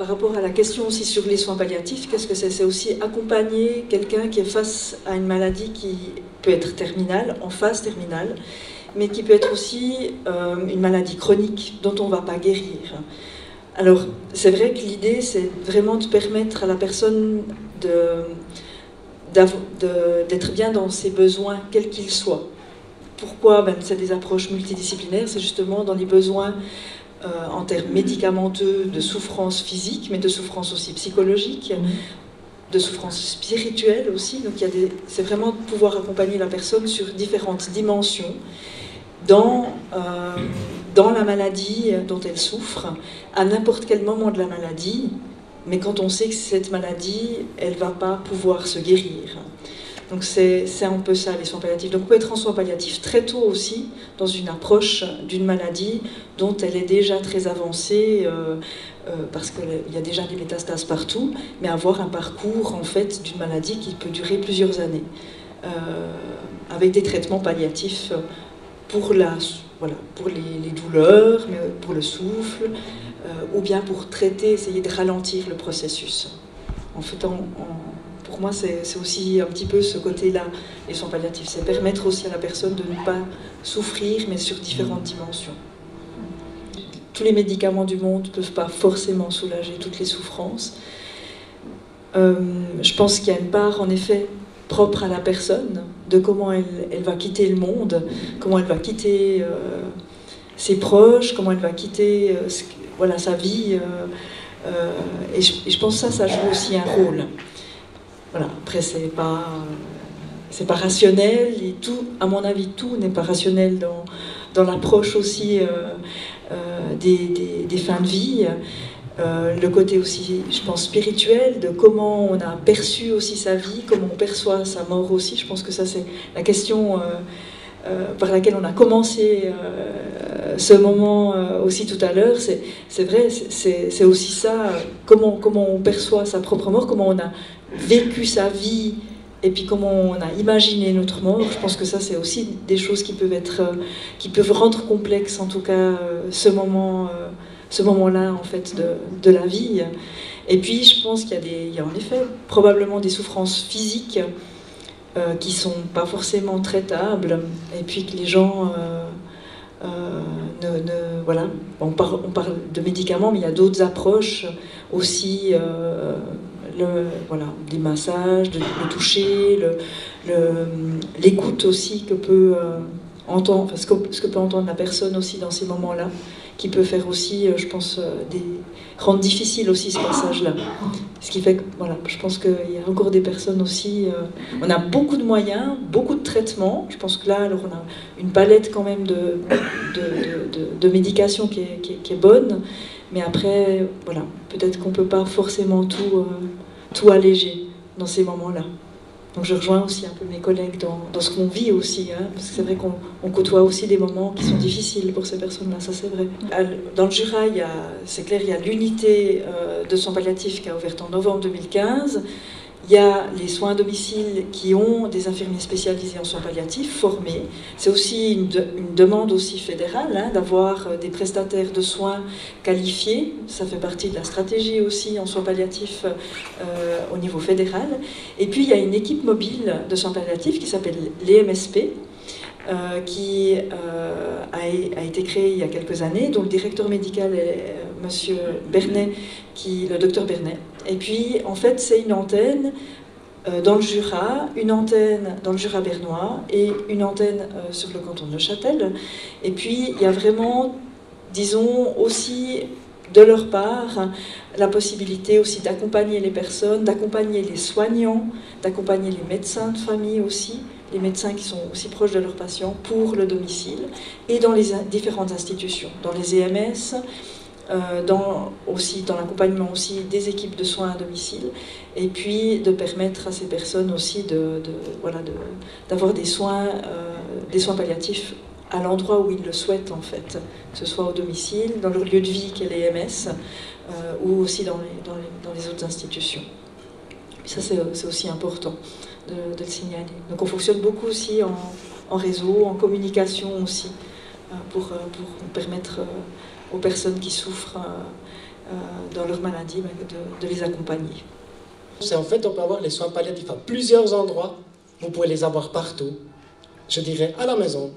par rapport à la question aussi sur les soins palliatifs, qu'est-ce que c'est? C'est aussi accompagner quelqu'un qui est face à une maladie qui peut être terminale, en phase terminale, mais qui peut être aussi une maladie chronique dont on ne va pas guérir. Alors, c'est vrai que l'idée, c'est vraiment de permettre à la personne d'être bien dans ses besoins, quels qu'ils soient. Pourquoi c'est des approches multidisciplinaires? C'est justement dans les besoins en termes médicamenteux de souffrance physique, mais de souffrance aussi psychologique, de souffrance spirituelle aussi. Donc c'est vraiment de pouvoir accompagner la personne sur différentes dimensions dans la maladie dont elle souffre, à n'importe quel moment de la maladie, mais quand on sait que cette maladie, elle ne va pas pouvoir se guérir. Donc c'est un peu ça, les soins palliatifs. Donc on peut être en soins palliatifs très tôt aussi, dans une approche d'une maladie dont elle est déjà très avancée, parce qu'il y a déjà des métastases partout, mais avoir un parcours en fait d'une maladie qui peut durer plusieurs années, avec des traitements palliatifs pour les douleurs, mais pour le souffle, ou bien pour traiter, essayer de ralentir le processus. En fait, pour moi, c'est aussi un petit peu ce côté-là, les soins palliatifs. C'est permettre aussi à la personne de ne pas souffrir, mais sur différentes dimensions. Tous les médicaments du monde ne peuvent pas forcément soulager toutes les souffrances. Je pense qu'il y a une part, en effet, propre à la personne, de comment elle va quitter le monde, comment elle va quitter ses proches, comment elle va quitter sa vie. Et je pense que ça joue aussi un rôle. Voilà. Après, c'est pas rationnel, et tout, à mon avis, tout n'est pas rationnel dans l'approche aussi des fins de vie. Le côté aussi, je pense, spirituel, de comment on a perçu aussi sa vie, comment on perçoit sa mort aussi. Je pense que ça, c'est la question par laquelle on a commencé ce moment aussi tout à l'heure. C'est vrai, c'est aussi ça, comment on perçoit sa propre mort, comment on a vécu sa vie, et puis comment on a imaginé notre mort. Je pense que ça, c'est aussi des choses qui peuvent rendre complexe, en tout cas, ce moment-là, en fait, de la vie. Et puis, je pense qu'il y a en effet probablement des souffrances physiques qui ne sont pas forcément traitables, et puis que les gens voilà, on parle de médicaments, mais il y a d'autres approches aussi, des massages, le toucher, l'écoute aussi que peut entendre, ce que peut entendre la personne aussi dans ces moments-là, qui peut faire aussi, je pense, rendre difficile aussi ce passage-là. Ce qui fait que, voilà, je pense qu'il y a encore des personnes aussi... on a beaucoup de moyens, beaucoup de traitements. Je pense que là, alors, on a une palette quand même de médication qui est bonne. Mais après, voilà, peut-être qu'on ne peut pas forcément tout alléger dans ces moments-là. Donc je rejoins aussi un peu mes collègues dans ce qu'on vit aussi, hein, parce que c'est vrai qu'on côtoie aussi des moments qui sont difficiles pour ces personnes-là, ça c'est vrai. Dans le Jura, c'est clair, il y a l'unité de soins palliatifs qui a ouvert en novembre 2015. Il y a les soins à domicile qui ont des infirmiers spécialisés en soins palliatifs formés. C'est aussi une demande aussi fédérale, hein, d'avoir des prestataires de soins qualifiés. Ça fait partie de la stratégie aussi en soins palliatifs au niveau fédéral. Et puis il y a une équipe mobile de soins palliatifs qui s'appelle l'EMSP, qui a été créée il y a quelques années, dont le directeur médical est monsieur Bernet, le docteur Bernet. Et puis, en fait, c'est une antenne dans le Jura, une antenne dans le Jura bernois et une antenne sur le canton de Neuchâtel. Et puis, il y a vraiment, disons, aussi de leur part, la possibilité aussi d'accompagner les personnes, d'accompagner les soignants, d'accompagner les médecins de famille aussi, les médecins qui sont aussi proches de leurs patients pour le domicile, et dans les différentes institutions, dans les EMS, dans l'accompagnement aussi des équipes de soins à domicile, et puis de permettre à ces personnes aussi d'avoir des soins palliatifs à l'endroit où ils le souhaitent en fait, que ce soit au domicile, dans leur lieu de vie qu'est l'EMS, ou aussi dans les autres institutions. Et ça c'est aussi important de le signaler. Donc on fonctionne beaucoup aussi en réseau, en communication aussi, pour permettre aux personnes qui souffrent dans leur maladie, de les accompagner. C'est en fait, on peut avoir les soins palliatifs à plusieurs endroits. Vous pouvez les avoir partout. Je dirais à la maison.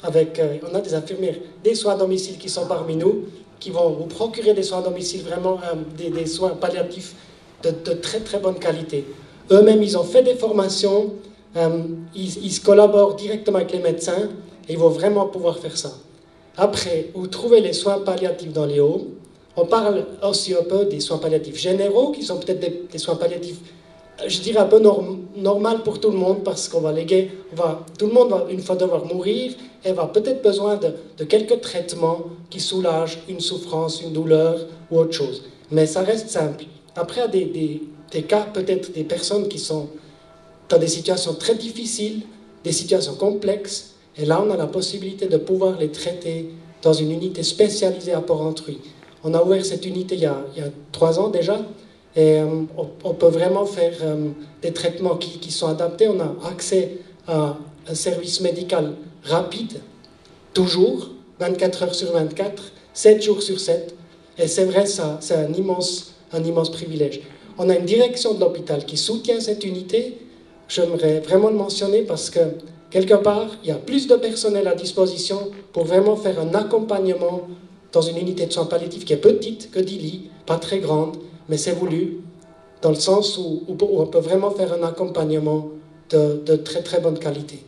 On a des infirmières, des soins à domicile qui sont parmi nous, qui vont vous procurer des soins à domicile, vraiment des soins palliatifs de très très bonne qualité. Eux-mêmes, ils ont fait des formations, ils collaborent directement avec les médecins, et ils vont vraiment pouvoir faire ça. Après, vous trouvez les soins palliatifs dans les Hauts. On parle aussi un peu des soins palliatifs généraux, qui sont peut-être des soins palliatifs, je dirais, un peu normal pour tout le monde, parce qu'on va léguer, tout le monde va une fois devoir mourir, et va peut-être besoin de quelques traitements qui soulagent une souffrance, une douleur ou autre chose. Mais ça reste simple. Après, il y a des cas, peut-être des personnes qui sont dans des situations très difficiles, des situations complexes, et là, on a la possibilité de pouvoir les traiter dans une unité spécialisée à Port-Entruy. On a ouvert cette unité il y a 3 ans déjà, et on peut vraiment faire des traitements qui sont adaptés. On a accès à un service médical rapide, toujours, 24 heures sur 24, 7 jours sur 7. Et c'est vrai, ça, c'est un immense privilège. On a une direction de l'hôpital qui soutient cette unité. J'aimerais vraiment le mentionner parce que, quelque part, il y a plus de personnel à disposition pour vraiment faire un accompagnement dans une unité de soins palliatifs qui est petite, que 10 lits, pas très grande, mais c'est voulu, dans le sens où on peut vraiment faire un accompagnement de très très bonne qualité.